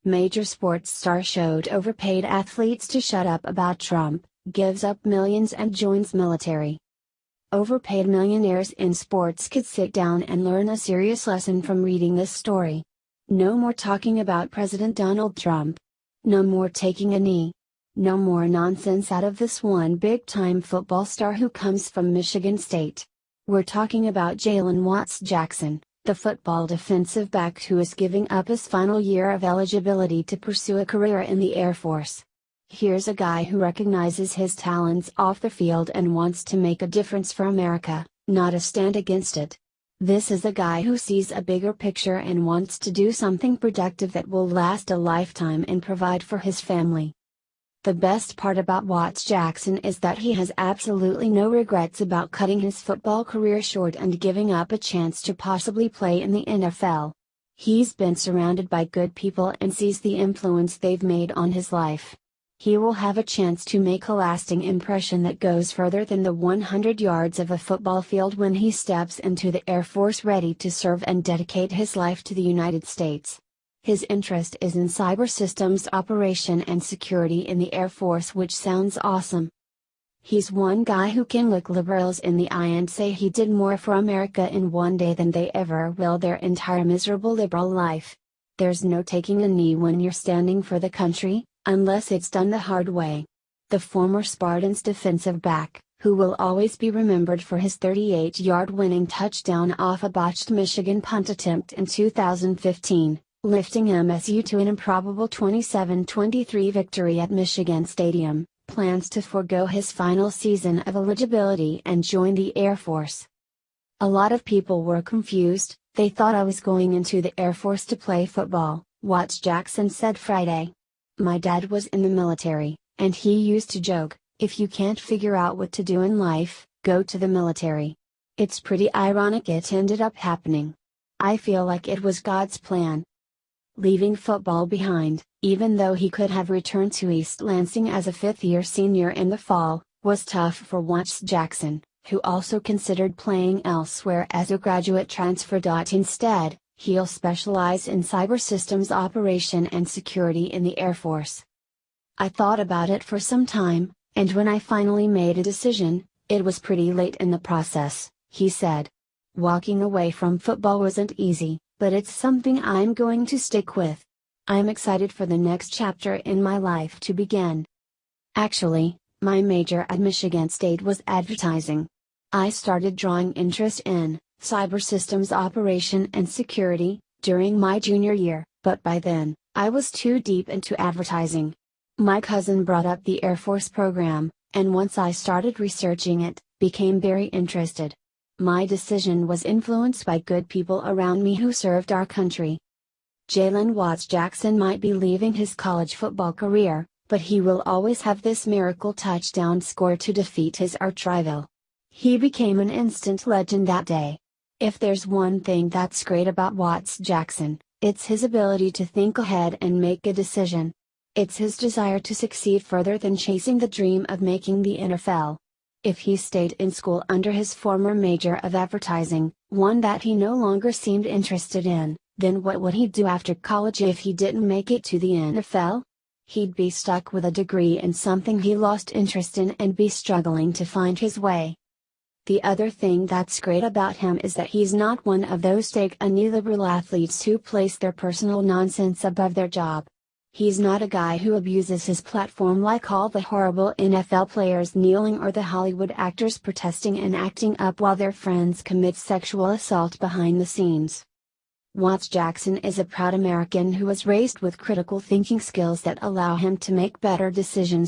Major sports star showed overpaid athletes to shut up about Trump, gives up millions and joins military. Overpaid millionaires in sports could sit down and learn a serious lesson from reading this story. No more talking about President Donald Trump. No more taking a knee. No more nonsense out of this one big-time football star who comes from Michigan State. We're talking about Jalen Watts-Jackson, the football defensive back who is giving up his final year of eligibility to pursue a career in the Air Force. Here's a guy who recognizes his talents off the field and wants to make a difference for America, not a stand against it. This is a guy who sees a bigger picture and wants to do something productive that will last a lifetime and provide for his family. The best part about Watts-Jackson is that he has absolutely no regrets about cutting his football career short and giving up a chance to possibly play in the NFL. He's been surrounded by good people and sees the influence they've made on his life. He will have a chance to make a lasting impression that goes further than the 100 yards of a football field when he steps into the Air Force ready to serve and dedicate his life to the United States. His interest is in cyber systems operation and security in the Air Force, which sounds awesome. He's one guy who can look liberals in the eye and say he did more for America in one day than they ever will their entire miserable liberal life. There's no taking a knee when you're standing for the country, unless it's done the hard way. The former Spartans defensive back, who will always be remembered for his 38-yard winning touchdown off a botched Michigan punt attempt in 2015, lifting MSU to an improbable 27-23 victory at Michigan Stadium, plans to forego his final season of eligibility and join the Air Force. A lot of people were confused. They thought I was going into the Air Force to play football, Watts-Jackson said Friday. My dad was in the military, and he used to joke, if you can't figure out what to do in life, go to the military. It's pretty ironic it ended up happening. I feel like it was God's plan. Leaving football behind, even though he could have returned to East Lansing as a fifth-year senior in the fall, was tough for Watts-Jackson, who also considered playing elsewhere as a graduate transfer. Instead, he'll specialize in cyber systems operation and security in the Air Force. I thought about it for some time, and when I finally made a decision, it was pretty late in the process, he said. Walking away from football wasn't easy, but it's something I'm going to stick with. I'm excited for the next chapter in my life to begin. Actually, my major at Michigan State was advertising. I started drawing interest in cyber systems operation and security during my junior year, but by then, I was too deep into advertising. My cousin brought up the Air Force program, and once I started researching it, became very interested. My decision was influenced by good people around me who served our country. Jalen Watts-Jackson might be leaving his college football career, but he will always have this miracle touchdown score to defeat his archrival. He became an instant legend that day. If there's one thing that's great about Watts-Jackson, it's his ability to think ahead and make a decision. It's his desire to succeed further than chasing the dream of making the NFL. If he stayed in school under his former major of advertising, one that he no longer seemed interested in, then what would he do after college if he didn't make it to the NFL? He'd be stuck with a degree in something he lost interest in and be struggling to find his way. The other thing that's great about him is that he's not one of those take-a-knee liberal athletes who place their personal nonsense above their job. He's not a guy who abuses his platform like all the horrible NFL players kneeling or the Hollywood actors protesting and acting up while their friends commit sexual assault behind the scenes. Watts-Jackson is a proud American who was raised with critical thinking skills that allow him to make better decisions